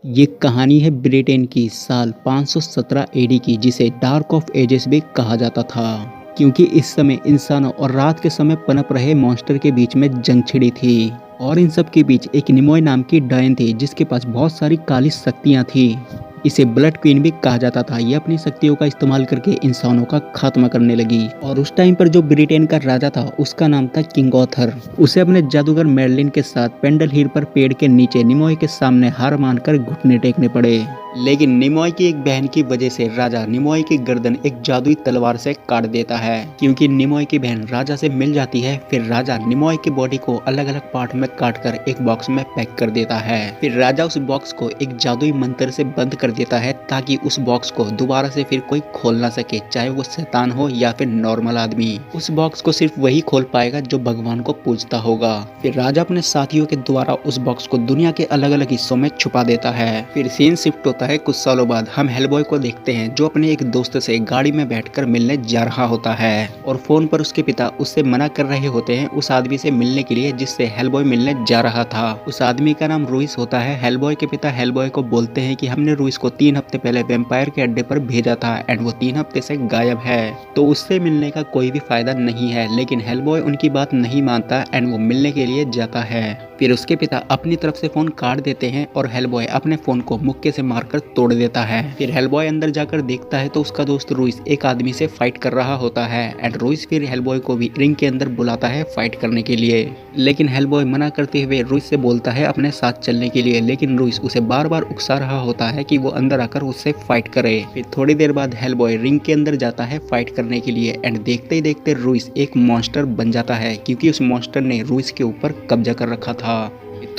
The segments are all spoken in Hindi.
ये कहानी है ब्रिटेन की साल 517 एडी की, जिसे डार्क ऑफ एजेस भी कहा जाता था, क्योंकि इस समय इंसानों और रात के समय पनप रहे मॉन्स्टर के बीच में जंग छिड़ी थी। और इन सब के बीच एक निमोय नाम की डायन थी, जिसके पास बहुत सारी काली शक्तियां थी। इसे ब्लड क्वीन भी कहा जाता था। ये अपनी शक्तियों का इस्तेमाल करके इंसानों का खात्मा करने लगी। और उस टाइम पर जो ब्रिटेन का राजा था उसका नाम था किंग ऑथर। उसे अपने जादूगर मेरलिन के साथ पेंडल हिल पर पेड़ के नीचे निमोय के सामने हार मानकर घुटने टेकने पड़े। लेकिन निमोय की एक बहन की वजह से राजा निमोय की गर्दन एक जादुई तलवार से काट देता है। क्योंकि निमोय की बहन राजा से मिल जाती है, फिर राजा निमोय की बॉडी को अलग अलग पार्ट में काटकर एक बॉक्स में पैक कर देता है। फिर राजा उस बॉक्स को एक जादुई मंत्र से बंद कर देता है, ताकि उस बॉक्स को दोबारा से फिर कोई खोल ना सके, चाहे वो शैतान हो या फिर नॉर्मल आदमी। उस बॉक्स को सिर्फ वही खोल पाएगा जो भगवान को पूजता होगा। फिर राजा अपने साथियों के द्वारा उस बॉक्स को दुनिया के अलग अलग हिस्सों में छुपा देता है। फिर सीन शिफ्ट होता है कुछ सालों बाद। हम हेलबॉय को देखते हैं, जो अपने एक दोस्त से गाड़ी में बैठकर मिलने जा रहा होता है और फोन पर उसके पिता उससे मना कर रहे होते हैं उस आदमी से मिलने के लिए जिससे हेलबॉय मिलने जा रहा था। उस आदमी का नाम रुइस होता है। हेलबॉय के पिता हेलबॉय को बोलते हैं कि हमने रुइस को 3 हफ्ते पहले वेम्पायर के अड्डे पर भेजा था एंड वो 3 हफ्ते से गायब है, तो उससे मिलने का कोई भी फायदा नहीं है। लेकिन हेलबॉय उनकी बात नहीं मानता एंड वो मिलने के लिए जाता है। फिर उसके पिता अपनी तरफ से फोन काट देते हैं और हेलबॉय अपने फोन को मुक्के से मारकर तोड़ देता है। फिर हेलबॉय अंदर जाकर देखता है तो उसका दोस्त रुइस एक आदमी से फाइट कर रहा होता है एंड रुइस फिर हेलबॉय को भी रिंग के अंदर बुलाता है फाइट करने के लिए। लेकिन हेलबॉय मना करते हुए रुइस से बोलता है अपने साथ चलने के लिए, लेकिन रुइस उसे बार बार उकसा रहा होता है कि वो अंदर आकर उससे फाइट करे। फिर थोड़ी देर बाद हेलबॉय रिंग के अंदर जाता है फाइट करने के लिए एंड देखते ही देखते रुइस एक मॉन्स्टर बन जाता है, क्योंकि उस मॉन्स्टर ने रुइस के ऊपर कब्जा कर रखा था।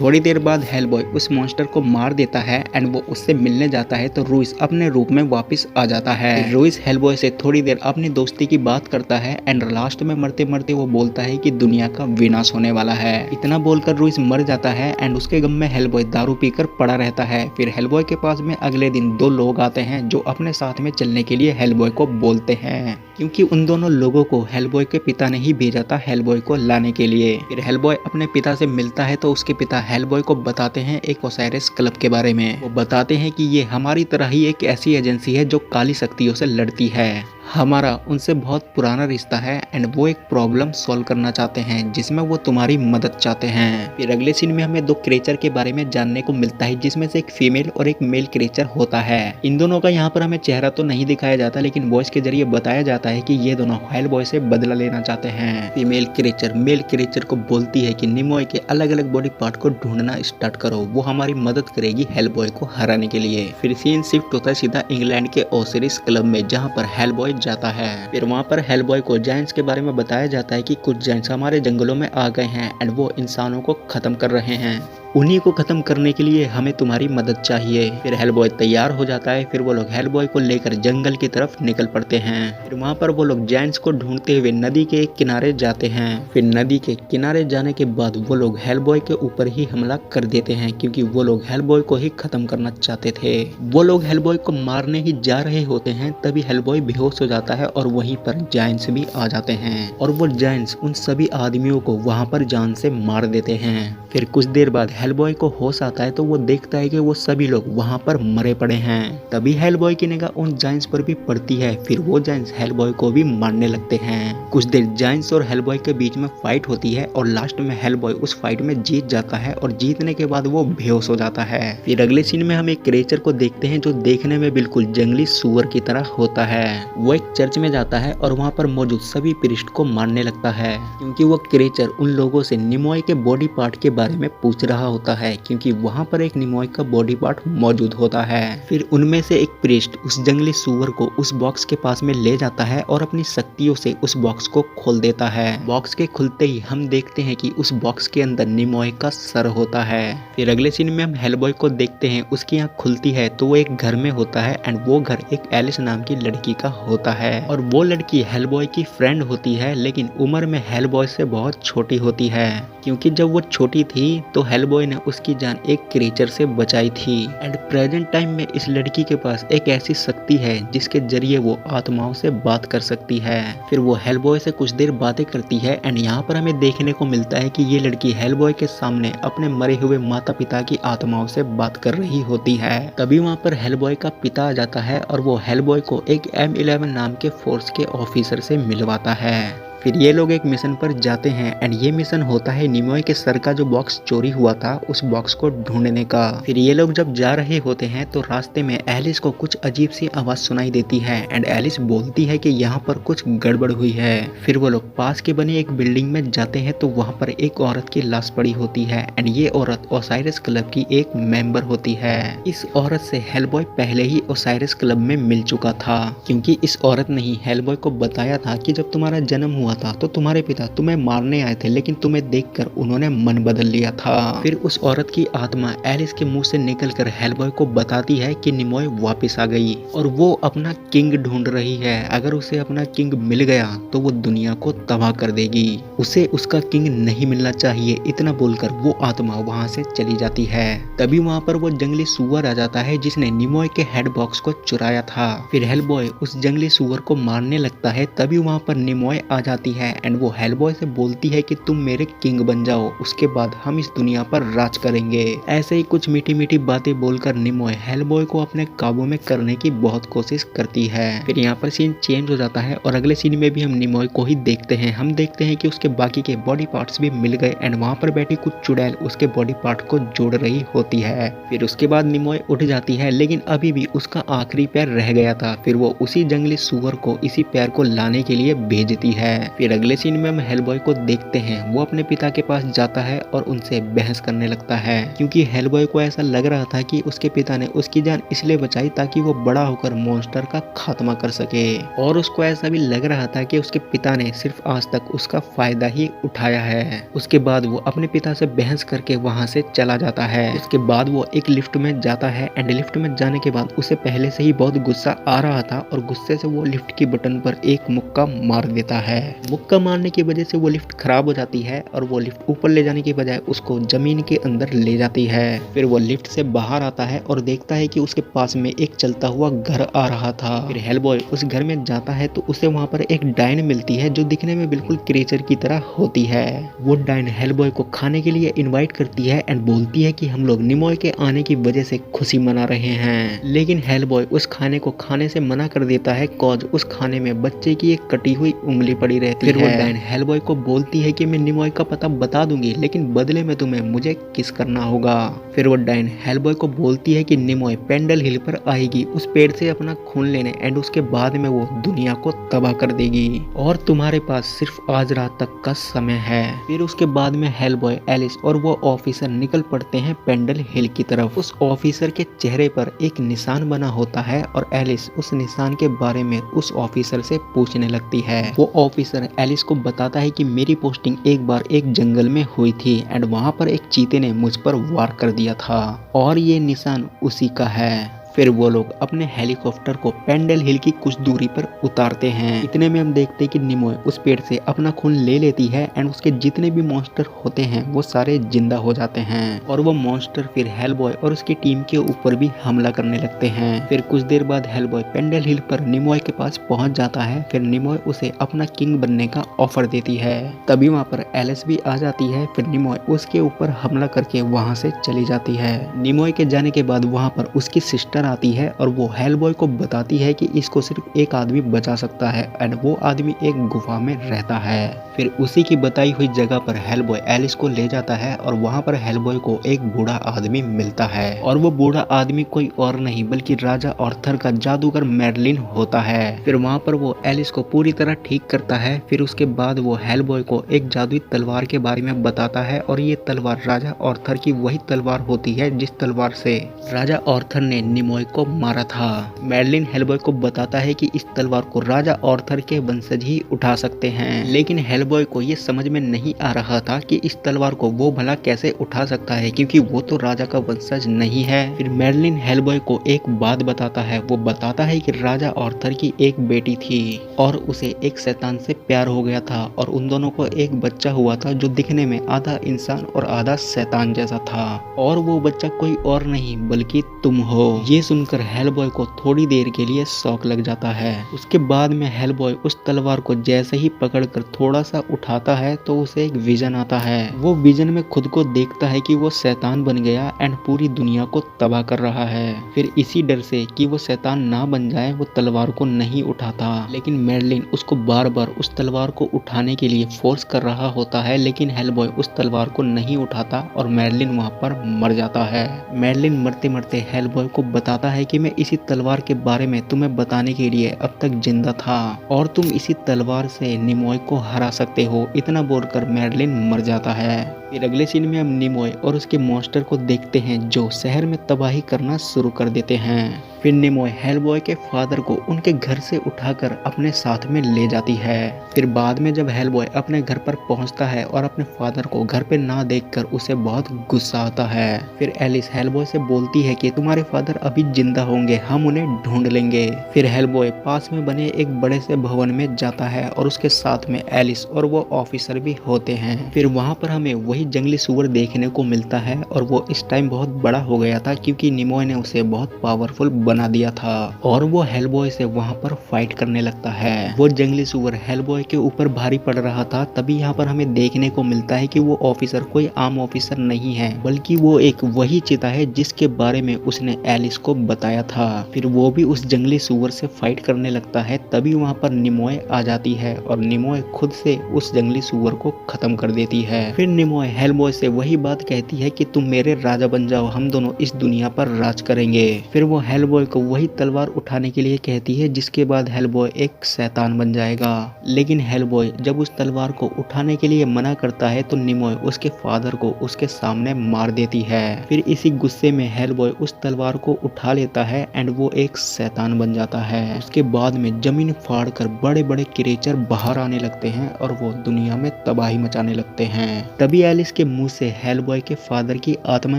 थोड़ी देर बाद हेलबॉय उस मॉन्स्टर को मार देता है एंड वो उससे मिलने जाता है तो रुइस अपने रूप में वापस आ जाता है। रुइस हेलबॉय से थोड़ी देर अपनी दोस्ती की बात करता है एंड लास्ट में मरते मरते वो बोलता है कि दुनिया का विनाश होने वाला है। इतना बोलकर रुइस मर जाता है एंड उसके गम में हेलबॉय दारू पीकर पड़ा रहता है। फिर हेलबॉय के पास में अगले दिन 2 लोग आते हैं जो अपने साथ में चलने के लिए हेलबॉय को बोलते हैं, क्योंकि उन दोनों लोगों को हेलबॉय के पिता ने ही भेजा था हेलबॉय को लाने के लिए। फिर हेलबॉय अपने पिता से मिलता है तो उसके पिता हेलबॉय को बताते हैं एक ओसाइरिस क्लब के बारे में। वो बताते हैं कि ये हमारी तरह ही एक ऐसी एजेंसी है जो काली शक्तियों से लड़ती है। हमारा उनसे बहुत पुराना रिश्ता है एंड वो एक प्रॉब्लम सॉल्व करना चाहते हैं जिसमें वो तुम्हारी मदद चाहते हैं। फिर अगले सीन में हमें 2 क्रिएचर के बारे में जानने को मिलता है, जिसमें से एक फीमेल और एक मेल क्रिएचर होता है। इन दोनों का यहाँ पर हमें चेहरा तो नहीं दिखाया जाता, लेकिन वॉइस के जरिए बताया जाता है कि ये दोनों हेलबॉय से बदला लेना चाहते हैं। फीमेल क्रिएचर मेल क्रिएचर को बोलती है कि निमोय के अलग अलग बॉडी पार्ट को ढूंढना स्टार्ट करो, वो हमारी मदद करेगी हेलबॉय को हराने के लिए। फिर सीन शिफ्ट होता है सीधा इंग्लैंड के ओसिरिस क्लब में, जहाँ पर हेलबॉय जाता है। फिर वहाँ पर हेलबॉय को जायंट्स के बारे में बताया जाता है कि कुछ जायंट्स हमारे जंगलों में आ गए हैं एंड वो इंसानों को खत्म कर रहे हैं। उन्हीं को खत्म करने के लिए हमें तुम्हारी मदद चाहिए। फिर हेलबॉय तैयार हो जाता है। फिर वो लोग हेलबॉय को लेकर जंगल की तरफ निकल पड़ते हैं। फिर वहाँ पर वो लोग जायंट्स को ढूंढते हुए नदी के एक किनारे जाते हैं। फिर नदी के किनारे जाने के बाद वो लोग हेलबॉय के ऊपर ही हमला कर देते हैं, क्योंकि वो लोग हेलबॉय को ही खत्म करना चाहते थे। वो लोग हेलबॉय को मारने ही जा रहे होते हैं, तभी हेलबॉय बेहोश हो जाता है और वहीं पर जायंट्स भी आ जाते हैं और वो जायंट्स उन सभी आदमियों को वहाँ पर जान से मार देते हैं। फिर कुछ देर बाद हेलबॉय को होश आता है तो वो देखता है कि वो सभी लोग वहाँ पर मरे पड़े हैं। तभी हेलबॉय की निगाह उन जायंट्स पर भी पड़ती है। फिर वो जायंट्स हेलबॉय को भी मारने लगते हैं। कुछ देर जायंट्स और हेलबॉय के बीच में फाइट होती है और लास्ट में हेलबॉय उस फाइट में जीत जाता है और जीतने के बाद वो बेहोश हो जाता है। फिर अगले सीन में हम एक क्रिएचर को देखते हैं जो देखने में बिल्कुल जंगली सुअर की तरह होता है। वो एक चर्च में जाता है और वहाँ पर मौजूद सभी प्रीस्ट को मारने लगता है, क्योंकि वो क्रिएचर उन लोगों से निमोय के बॉडी पार्ट के बारे में पूछ रहा होता है, क्योंकि वहाँ पर एक निमोय का बॉडी पार्ट मौजूद होता है। फिर उनमें से एक प्रीस्ट उस जंगली सुअर को उस बॉक्स के पास में ले जाता है और अपनी शक्तियों से उस बॉक्स को खोल देता है। बॉक्स के खुलते ही हम देखते हैं कि उस बॉक्स के अंदर निमोय का सर होता है। फिर अगले सीन में हम हेलबॉय को देखते हैं, उसकी आँख खुलती है तो वो एक घर में होता है एंड वो घर एक एलिस नाम की लड़की का होता है और वो लड़की हेलबॉय की फ्रेंड होती है, लेकिन उम्र में हेलबॉय से बहुत छोटी होती है, क्योंकि जब वो छोटी थी तो हेलबॉय हेलबॉय ने उसकी जान एक क्रीचर से बचाई थी। एंड प्रेजेंट टाइम में इस लड़की के पास एक ऐसी शक्ति है जिसके जरिए वो आत्माओं से बात कर सकती है। फिर वो हेलबॉय से कुछ देर बातें करती है एंड यहाँ पर हमें देखने को मिलता है कि ये लड़की हेलबॉय के सामने अपने मरे हुए माता पिता की आत्माओं से बात कर रही होती है। तभी वहाँ पर हेलबॉय का पिता आ जाता है और वो हेलबॉय को एक M11 नाम के फोर्स के ऑफिसर से मिलवाता है। फिर ये लोग एक मिशन पर जाते हैं एंड ये मिशन होता है निमोय के सर का जो बॉक्स चोरी हुआ था उस बॉक्स को ढूंढने का। फिर ये लोग जब जा रहे होते हैं तो रास्ते में एलिस को कुछ अजीब सी आवाज सुनाई देती है एंड एलिस बोलती है कि यहाँ पर कुछ गड़बड़ हुई है। फिर वो लोग पास के बनी एक बिल्डिंग में जाते हैं तो वहाँ पर एक औरत की लाश पड़ी होती है एंड ये औरत ओसाइरस क्लब की एक मेंबर होती है। इस औरत से हेलबॉय पहले ही ओसाइरस क्लब में मिल चुका था, क्योंकि इस औरत ने ही हेलबॉय को बताया था कि जब तुम्हारा जन्म हुआ था तो तुम्हारे पिता तुम्हें मारने आए थे, लेकिन तुम्हें देखकर उन्होंने मन बदल लिया था। फिर उस औरत की आत्मा एलिस के मुंह से निकलकर हेलबॉय को बताती है कि निमोय वापस आ गई और वो अपना किंग ढूंढ रही है। अगर उसे अपना किंग मिल गया तो वो दुनिया को तबाह कर देगी, उसे उसका किंग नहीं मिलना चाहिए। इतना बोलकर वो आत्मा वहां से चली जाती है। तभी वहां पर वो जंगली सुअर आ जाता है जिसने निमोय के हेड बॉक्स को चुराया था। फिर हेलबॉय उस जंगली सुअर को मारने लगता है। तभी वहां पर निमोय आ जाती है एंड वो हेलबॉय से बोलती है कि तुम मेरे किंग बन जाओ, उसके बाद हम इस दुनिया पर राज करेंगे। ऐसे ही कुछ मीठी मीठी बातें बोलकर निमोय हेलबॉय को अपने काबू में करने की बहुत कोशिश करती है। फिर यहाँ पर सीन चेंज हो जाता है और अगले सीन में भी हम निमोय को ही देखते हैं। हम देखते हैं कि उसके बाकी के बॉडी पार्ट्स भी मिल गए एंड वहाँ पर बैठी कुछ चुड़ैल उसके बॉडी पार्ट को जोड़ रही होती है। फिर उसके बाद निमोय उठ जाती है, लेकिन अभी भी उसका आखिरी पैर रह गया था। फिर वो उसी जंगली सुअर को इसी पैर को लाने के लिए भेजती है। फिर अगले सीन में हम हेलबॉय को देखते हैं, वो अपने पिता के पास जाता है और उनसे बहस करने लगता है, क्योंकि हेलबॉय को ऐसा लग रहा था कि उसके पिता ने उसकी जान इसलिए बचाई ताकि वो बड़ा होकर मॉन्स्टर का खात्मा कर सके। और उसको ऐसा भी लग रहा था कि उसके पिता ने सिर्फ आज तक उसका फायदा ही उठाया है। उसके बाद वो अपने पिता से बहस करके वहां से चला जाता है। उसके बाद वो एक लिफ्ट में जाता है एंड लिफ्ट में जाने के बाद उसे पहले से ही बहुत गुस्सा आ रहा था और गुस्से से वो लिफ्ट की बटन पर एक मुक्का मार देता है। मुक्का मारने की वजह से वो लिफ्ट खराब हो जाती है और वो लिफ्ट ऊपर ले जाने की बजाय उसको जमीन के अंदर ले जाती है। फिर वो लिफ्ट से बाहर आता है और देखता है कि उसके पास में एक चलता हुआ घर आ रहा था। फिर हेलबॉय उस घर में जाता है तो उसे वहाँ पर एक डायन मिलती है जो दिखने में बिल्कुल क्रीचर की तरह होती है। वो डायन हेलबॉय को खाने के लिए इनवाइट करती है एंड बोलती है कि हम लोग निमोय के आने की वजह से खुशी मना रहे हैं, लेकिन हेलबॉय उस खाने को खाने से मना कर देता है कॉज उस खाने में बच्चे की एक कटी हुई उंगली पड़ी रहती है। फिर वो डायन हेलबॉय को बोलती है कि मैं निमोय का पता बता दूंगी, लेकिन बदले में तुम्हें मुझे किस करना होगा। फिर वो डायन हेलबॉय को बोलती है कि निमोय पेंडल हिल पर आएगी उस पेड़ से अपना खून लेने एंड उसके बाद में वो दुनिया को तबाह कर देगी और तुम्हारे पास सिर्फ आज रात तक का समय है। फिर उसके बाद में हेलबॉय, एलिस और वो ऑफिसर निकल पड़ते हैं पेंडल हिल की तरफ। उस ऑफिसर के चेहरे पर एक निशान बना होता है और एलिस उस निशान के बारे में उस ऑफिसर से पूछने लगती है। वो ऑफिसर एलिस को बताता है कि मेरी पोस्टिंग एक बार एक जंगल में हुई थी एंड वहां पर एक चीते ने मुझ पर वार कर दिया था और ये निशान उसी का है। फिर वो लोग अपने हेलीकॉप्टर को पेंडल हिल की कुछ दूरी पर उतारते हैं। इतने में हम देखते हैं कि निमोय उस पेड़ से अपना खून ले लेती है एंड उसके जितने भी मॉन्स्टर होते हैं वो सारे जिंदा हो जाते हैं और वो मॉन्स्टर फिर हेलबॉय और उसकी टीम के ऊपर भी हमला करने लगते हैं। फिर कुछ देर बाद हेलबॉय पेंडल हिल पर निमोय के पास पहुंच जाता है। फिर निमोय उसे अपना किंग बनने का ऑफर देती है। तभी वहाँ पर एलिस भी आ जाती है। फिर निमोय उसके ऊपर हमला करके वहाँ से चली जाती है। निमोय के जाने के बाद वहाँ पर उसकी सिस्टर आती है और वो हेलबॉय को बताती है कि इसको सिर्फ एक आदमी बचा सकता है एंड वो आदमी एक गुफा में रहता है। फिर उसी की बताई हुई जगह पर हेलबॉय एलिस को ले जाता है और वहाँ पर हेलबॉय को एक बूढ़ा आदमी मिलता है और वो बूढ़ा आदमी कोई और नहीं बल्कि राजा आर्थर का जादूगर मेर्लिन होता है। फिर वहाँ पर वो एलिस को पूरी तरह ठीक करता है। फिर उसके बाद वो हेलबॉय को एक जादुई तलवार के बारे में बताता है और ये तलवार राजा आर्थर की वही तलवार होती है जिस तलवार से राजा आर्थर ने निमोय को मारा था। मैडलिन हेलबॉय को बताता है कि इस तलवार को राजा आर्थर के वंशज ही उठा सकते हैं, लेकिन हेलबॉय को ये समझ में नहीं आ रहा था कि इस तलवार को वो भला कैसे उठा सकता है, क्योंकि वो तो राजा का वंशज नहीं है। फिर मैडलिन हेलबॉय को एक बात बताता है। वो बताता है कि राजा आर्थर की एक बेटी थी और उसे एक शैतान से प्यार हो गया था और उन दोनों को एक बच्चा हुआ था जो दिखने में आधा इंसान और आधा शैतान जैसा था, और वो बच्चा कोई और नहीं बल्कि तुम हो। ये सुनकर हेलबॉय को थोड़ी देर के लिए शौक लग जाता है। उसके बाद में हेलबॉय उस तलवार को जैसे ही पकड़कर थोड़ा सा उठाता है तो उसे एक विजन आता है। वो विजन में खुद को देखता है कि वो शैतान बन गया एंड पूरी दुनिया को तबाह कर रहा है। फिर इसी डर से कि वो शैतान ना बन जाए वो तलवार को नहीं उठाता, लेकिन मैडलिन उसको बार बार उस तलवार को उठाने के लिए फोर्स कर रहा होता है, लेकिन हेलबॉय उस तलवार को नहीं उठाता और मैडलिन वहां पर मर जाता है। मैडलिन मरते मरते हेलबॉय को बताता है कि मैं इसी तलवार के बारे में तुम्हें बताने के लिए अब तक जिंदा था और तुम इसी तलवार से निमोय को हरा सकते हो। इतना बोलकर मैडलिन मर जाता है। फिर अगले सीन में हम निमोय और उसके मॉन्स्टर को देखते हैं जो शहर में तबाही करना शुरू कर देते हैं। फिर निमोय हेलबॉय के फादर को उनके घर से उठाकर अपने साथ में ले जाती है। फिर बाद में जब हेलबॉय अपने घर पर पहुंचता है और अपने फादर को घर पे ना देखकर उसे बहुत गुस्सा आता है। फिर एलिस हेलबॉय से बोलती है कि तुम्हारे फादर अभी जिंदा होंगे, हम उन्हें ढूंढ लेंगे। फिर हेलबॉय पास में बने एक बड़े से भवन में जाता है और उसके साथ में एलिस और वो ऑफिसर भी होते हैं। फिर वहां पर हमें वही जंगली सुअर देखने को मिलता है और वो इस टाइम बहुत बड़ा हो गया था क्योंकि निमोय ने उसे बहुत पावरफुल बना दिया था और वो हेलबॉय से वहां पर फाइट करने लगता है। वो जंगली सुअर हेलबॉय के ऊपर भारी पड़ रहा था। तभी यहाँ पर हमें देखने को मिलता है कि वो ऑफिसर कोई आम ऑफिसर नहीं है बल्कि वो एक वही चीता है जिसके बारे में उसने एलिस को बताया था। फिर वो भी उस जंगली सुअर से फाइट करने लगता है। तभी वहाँ पर निमोय आ जाती है और निमोय खुद से उस जंगली सुअर को खत्म कर देती है। फिर निमोय हेलबॉय से वही बात कहती है कि तुम मेरे राजा बन जाओ, हम दोनों इस दुनिया पर राज करेंगे। फिर वो हेलबॉय को वही तलवार उठाने के लिए कहती है, जिसके बाद हेलबॉय एक शैतान बन जाएगा। लेकिन हेलबॉय जब उस तलवार को उठाने के लिए मना करता है तो निमोय उसके फादर को उसके सामने मार देती है। फिर इसी गुस्से में हेलबॉय उस तलवार को उठा लेता है एंड वो एक शैतान बन जाता है। उसके बाद में जमीन फाड़ कर बड़े बड़े क्रिएचर बाहर आने लगते हैं और वो दुनिया में तबाही मचाने लगते हैं। तभी एलिस के मुंह से हेलबॉय के फादर की आत्मा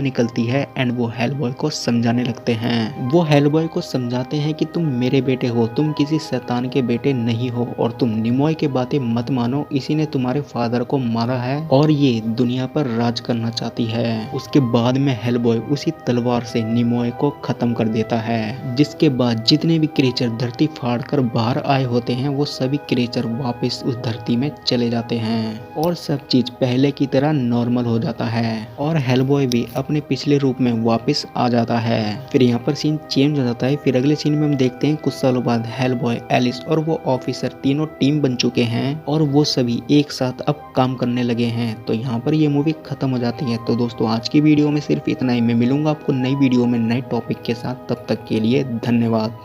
निकलती है एंड वो हेलबॉय को समझाने लगते हैं। वो हेलबॉय को समझाते हैं कि तुम मेरे बेटे हो, तुम किसी शैतान के बेटे नहीं हो और तुम निमोय के बातें मत मानो, इसी ने तुम्हारे फादर को मारा है और ये दुनिया पर राज करना चाहती है। उसके बाद में हेलबॉय उसी तलवार से निमोय को खत्म कर देता है, जिसके बाद जितने भी क्रिएचर धरती फाड़ कर बाहर आए होते हैं वो सभी क्रिएचर वापस उस धरती में चले जाते हैं और सब चीज पहले की तरह नॉर्मल हो जाता है और हेलबॉय भी अपने पिछले रूप में वापस आ जाता है। फिर यहाँ पर सीन चेंज हो जाता है। फिर अगले सीन में हम देखते हैं कुछ सालों बाद हेलबॉय, एलिस और वो ऑफिसर तीनों टीम बन चुके हैं और वो सभी एक साथ अब काम करने लगे हैं। तो यहाँ पर ये मूवी खत्म हो जाती है। तो दोस्तों आज की वीडियो में सिर्फ इतना ही। मैं मिलूंगा आपको नई वीडियो में नए टॉपिक के साथ। तब तक के लिए धन्यवाद।